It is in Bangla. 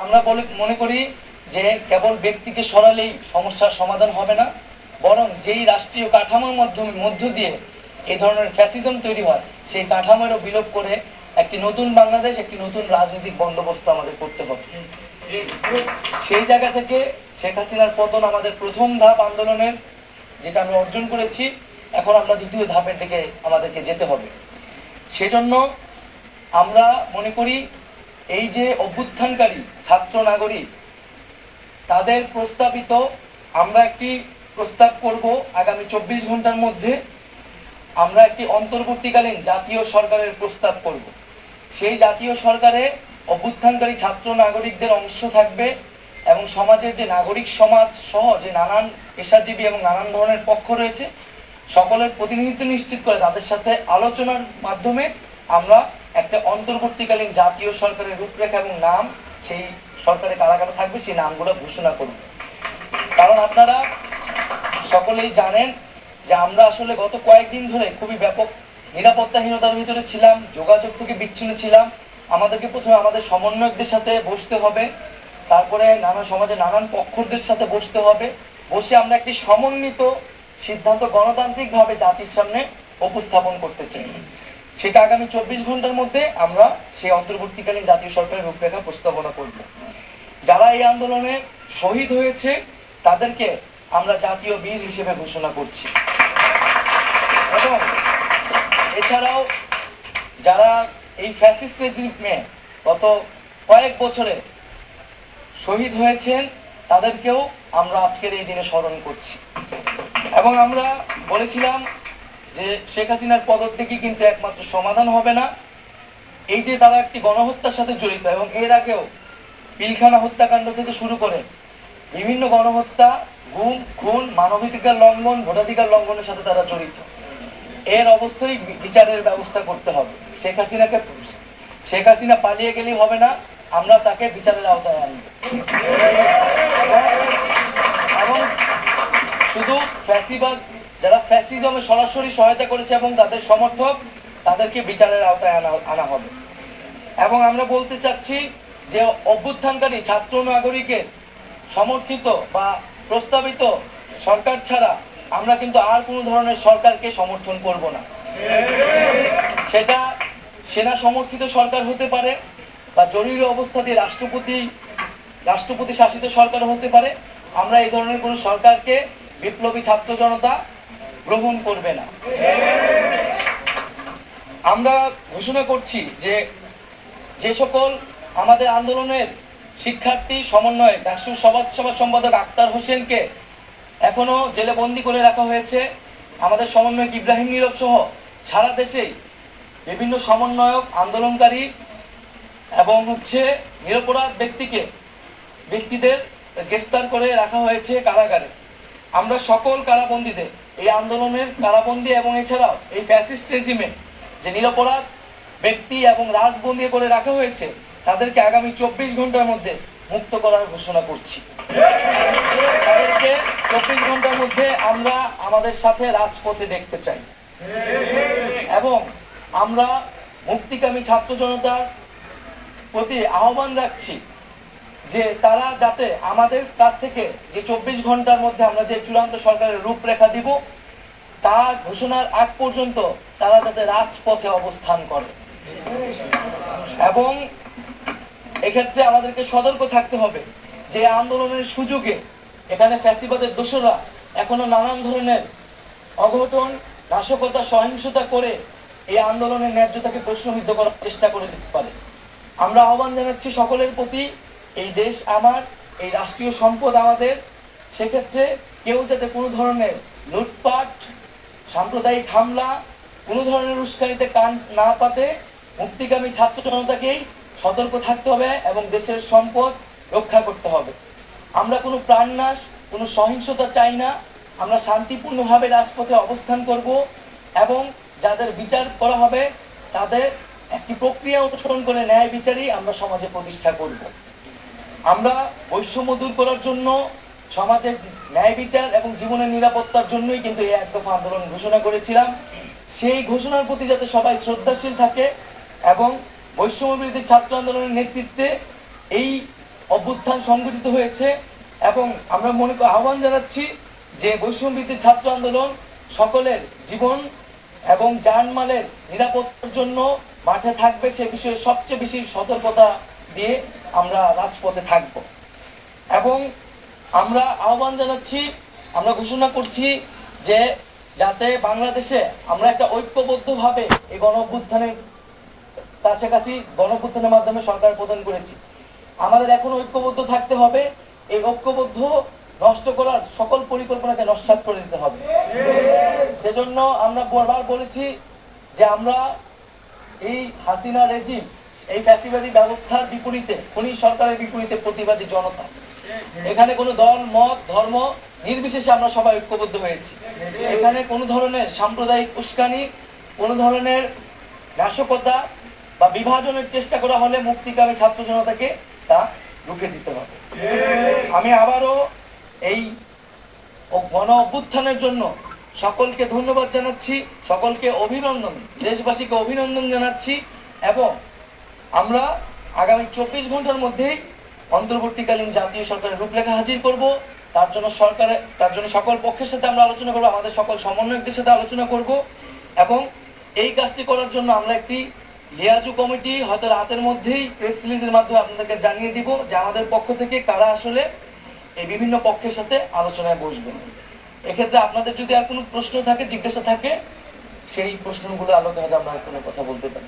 আমরা মনে করি যে কেবল ব্যক্তিকে সরালেই সমস্যার সমাধান হবে না, বরং যেই রাষ্ট্রীয় কাঠামোর মধ্য দিয়ে এই ধরনের ফ্যাসিজম তৈরি হয় সেই কাঠামোরও বিলোপ করে একটি নতুন বাংলাদেশ, একটি নতুন রাজনৈতিক বন্দোবস্ত আমাদের করতে হবে। সেই জায়গা থেকে শেখ হাসিনার পতন আমাদের প্রথম ধাপ আন্দোলনের, যেটা আমরা অর্জন করেছি। এখন আমরা দ্বিতীয় ধাপের দিকে আমাদেরকে যেতে হবে। সেজন্য আমরা মনে করি এই যে অভ্যুত্থানকারী ছাত্র নাগরিক, তাদের প্রস্তাবিত আমরা একটি প্রস্তাব করব আগামী 24 ঘন্টার মধ্যে। আমরা একটি অন্তর্বর্তীকালীন জাতীয় সরকারের প্রস্তাব করব। সেই জাতীয় সরকারে অভ্যুত্থানকারী ছাত্র নাগরিকদের অংশ থাকবে এবং সমাজের যে নাগরিক সমাজ সহ যে নানান পেশাজীবী এবং নানান ধরনের পক্ষ রয়েছে, সকলের প্রতিনিধিত্ব নিশ্চিত করে তাদের সাথে আলোচনার মাধ্যমে আমরা একটা অন্তর্বর্তীকালীন জাতীয় সরকারের রূপরেখা এবং নাম, সেই সরকারে কারা কারা থাকবে সেই নামগুলো ঘোষণা করব। কারণ আপনারা সকলেই জানেন যে আমরা আসলে গত কয়েকদিন ধরে খুবই ব্যাপক নিরাপত্তাহীনতার ভিতরে ছিলাম, যোগাযোগ থেকে বিচ্ছিন্ন ছিলাম। আমাদেরকে প্রথমে আমাদের সমন্বয়কদের সাথে বসতে হবে, তারপরে সমাজের নানান পক্ষদের সাথে বসতে হবে। বসে আমরা একটি সমন্বিত সিদ্ধান্ত গণতান্ত্রিকভাবে জাতির সামনে উপস্থাপন করতে চাই। সেটা আগামী 24 ঘন্টার মধ্যে আমরা সেই অন্তর্বর্তীকালীন জাতীয় সরকারের রূপরেখা প্রস্তাবনা করব। যারা এই আন্দোলনে শহীদ হয়েছে তাদেরকে আমরা জাতীয় বীর হিসেবে ঘোষণা করছি। এবং এছাড়াও যারা এই ফ্যাসিস্ট রেজিমে গত কয়েক বছরে শহীদ হয়েছেন তাদেরকেও আমরা আজকের এই দিনে স্মরণ করছি। এবং আমরা বলেছিলাম যে শেখ হাসিনার পদত্যাগই কিন্তু একমাত্র সমাধান হবে না। এই যে তারা একটি গণহত্যার সাথে জড়িত এবং এর আগেও পিলখানা হত্যাকাণ্ড থেকে শুরু করে বিভিন্ন গণহত্যা, গুম, খুন, মানবাধিকার লঙ্ঘন, ভোটাধিকার লঙ্ঘনের সাথে তারা জড়িত। এর অবস্থায় বিচারের ব্যবস্থা করতে হবে। শেখ হাসিনা পালিয়ে গেলেই হবে না, আমরা তাকে বিচারের আওতায় আনব। এবং শুধু ফ্যাসিবাদ, যারা ফ্যাসিজমে সরাসরি সহায়তা করেছে এবং তাদের সমর্থক, তাদেরকে বিচারের আওতায় আনা হবে। এবং আমরা বলতে চাচ্ছি যে অভ্যুত্থানকারী ছাত্র নাগরিকের সমর্থিত বা প্রস্তাবিত সরকার ছাড়া আমরা কিন্তু আর কোনো ধরনের সরকারকে সমর্থন করব না। সেটা সেনা সমর্থিত সরকার হতে পারে বা জরুরি অবস্থা দিয়ে রাষ্ট্রপতি শাসিত সরকার হতে পারে। আমরা এই ধরনের কোনো সরকারকে বিপ্লবী ছাত্র জনতা গ্রহণ করবে না। আমরা ঘোষণা করছি যে যে সকল আমাদের আন্দোলনের শিক্ষার্থী সমন্বয়ক ডাকসুর সভা সম্পাদক আক্তার হোসেনকে এখনো জেলে বন্দী করে রাখা হয়েছে, আমাদের সমন্বয়ক ইব্রাহিম নীরব সহ সারা দেশেই বিভিন্ন সমন্বয়ক, আন্দোলনকারী এবং নিরপরাধ ব্যক্তিদের গ্রেফতার করে রাখা হয়েছে কারাগারে। আমরা সকল কারাবন্দীদের এই আন্দোলনের কারাবন্দী এবং এছাড়াও এই ফ্যাসিস্ট রেজিমে যে নিরপরাধ ব্যক্তি এবং রাজবন্দী করে রাখা হয়েছে তাদেরকে আগামী 24 ঘন্টার মধ্যে মুক্ত করার ঘোষণা করছি। তাদেরকে 24 ঘন্টার মধ্যে আমরা আমাদের সাথে রাজপথে দেখতে চাই। এবং আমরা মুক্তিকামী ছাত্র জনতার প্রতি আহ্বান রাখছি যে তারা যাতে আমাদের কাছ থেকে যে 24 ঘন্টার মধ্যে আমরা যে চূড়ান্ত সরকারের রূপরেখা দিব তা ঘোষণার আগ পর্যন্ত তারা যাতে রাজপথে অবস্থান করে। এবং এক্ষেত্রে আমাদেরকে সতর্ক থাকতে হবে যে আন্দোলনের সুযোগে এখানে ফ্যাসিবাদের দোসররা এখনো নানান ধরনের অঘটন, নাশকতা, সহিংসতা করে এই আন্দোলনের ন্যায্যতাকে প্রশ্নবিদ্ধ করার চেষ্টা করে দিতে পারে। আমরা আহ্বান জানাচ্ছি সকলের প্রতি, এই দেশ আমার, এই রাষ্ট্রীয় সম্পদ আমাদের। সেক্ষেত্রে কেউ যাতে কোনো ধরনের লুটপাট, সাম্প্রদায়িক হামলা, কোনো ধরনের উস্কানিতে কান না পাতে মুক্তিকামী ছাত্র জনতাকেই সতর্ক থাকতে হবে এবং দেশের সম্পদ রক্ষা করতে হবে। আমরা কোনো প্রাণনাশ, কোনো সহিংসতা চাই না। আমরা শান্তিপূর্ণভাবে রাজপথে অবস্থান করব এবং যাদের বিচার করা হবে তাদের একটি প্রক্রিয়া অনুসরণ করে ন্যায় বিচারই আমরা সমাজে প্রতিষ্ঠা করব। আমরা বৈষম্য দূর করার জন্য, সমাজের ন্যায় বিচার এবং জীবনের নিরাপত্তার জন্যই কিন্তু এই এক দফা আন্দোলন ঘোষণা করেছিলাম। সেই ঘোষণার প্রতি যাতে সবাই শ্রদ্ধাশীল থাকে এবং বৈষম্য বিরোধী ছাত্র আন্দোলনের নেতৃত্বে এই অভ্যুত্থান সংগঠিত হয়েছে এবং আমরা মনে করি আহ্বান জানাচ্ছি যে বৈষম্যবিরোধী ছাত্র আন্দোলন সকলের জীবন এবং জানমালের নিরাপত্তার জন্য মাঠে থাকবে, সে বিষয়ে সবচেয়ে বেশি সতর্কতা দিয়ে আমরা রাজপথে থাকব। এবং আমরা আহ্বান জানাচ্ছি, আমরা ঘোষণা করছি যে যাতে বাংলাদেশে আমরা একটা ঐক্যবদ্ধভাবে এই গণ অভ্যুত্থানের কাছাকাছি গণ অভ্যুত্থানের মাধ্যমে সরকার প্রদান করেছি, আমাদের এখন ঐক্যবদ্ধ থাকতে হবে। এই ঐক্যবদ্ধ নষ্ট করার সকল পরিকল্পনাকে নস্যাৎ করে দিতে হবে। সেজন্য আমরা বারবার বলেছি যে আমরা এই হাসিনা রেজিম, এই ফ্যাসিবাদী ব্যবস্থার বিপরীতে, খুনি সরকারের বিপরীতে প্রতিবাদী জনতা। এখানে কোনো দল মত ধর্ম নির্বিশেষে আমরা সবাই ঐক্যবদ্ধ হয়েছি। এখানে কোনো ধরনের সাম্প্রদায়িক উস্কানি, কোনো ধরনের নাশকতা বা বিভাজনের চেষ্টা করা হলে মুক্তিকামী ছাত্র জনতাকে তা রুখে দিতে হবে। আমি আবারও এই গণ অভ্যুত্থানের জন্য সকলকে ধন্যবাদ জানাচ্ছি, সকলকে অভিনন্দন, দেশবাসীকে অভিনন্দন জানাচ্ছি এবং আমরা আগামী 24 ঘন্টার মধ্যেই অন্তর্বর্তীকালীন জাতীয় সরকারের রূপরেখা হাজির করব। তার জন্য সকল পক্ষের সাথে আমরা আলোচনা করব, আমাদের সকল সমন্বয়কদের সাথে আলোচনা করব এবং এই কাজটি করার জন্য আমরা একটি লিয়াজু কমিটি হয়তো রাতের মধ্যেই প্রেস রিলিজের মাধ্যমে আপনাদেরকে জানিয়ে দিব যে আমাদের পক্ষ থেকে কারা আসলে এই বিভিন্ন পক্ষের সাথে আলোচনায় বসবেন। এক্ষেত্রে আপনাদের যদি আর কোনো প্রশ্ন থাকে, জিজ্ঞাসা থাকে, সেই প্রশ্নগুলো আলোকে হয়তো আমরা কোনো কথা বলতে পারি।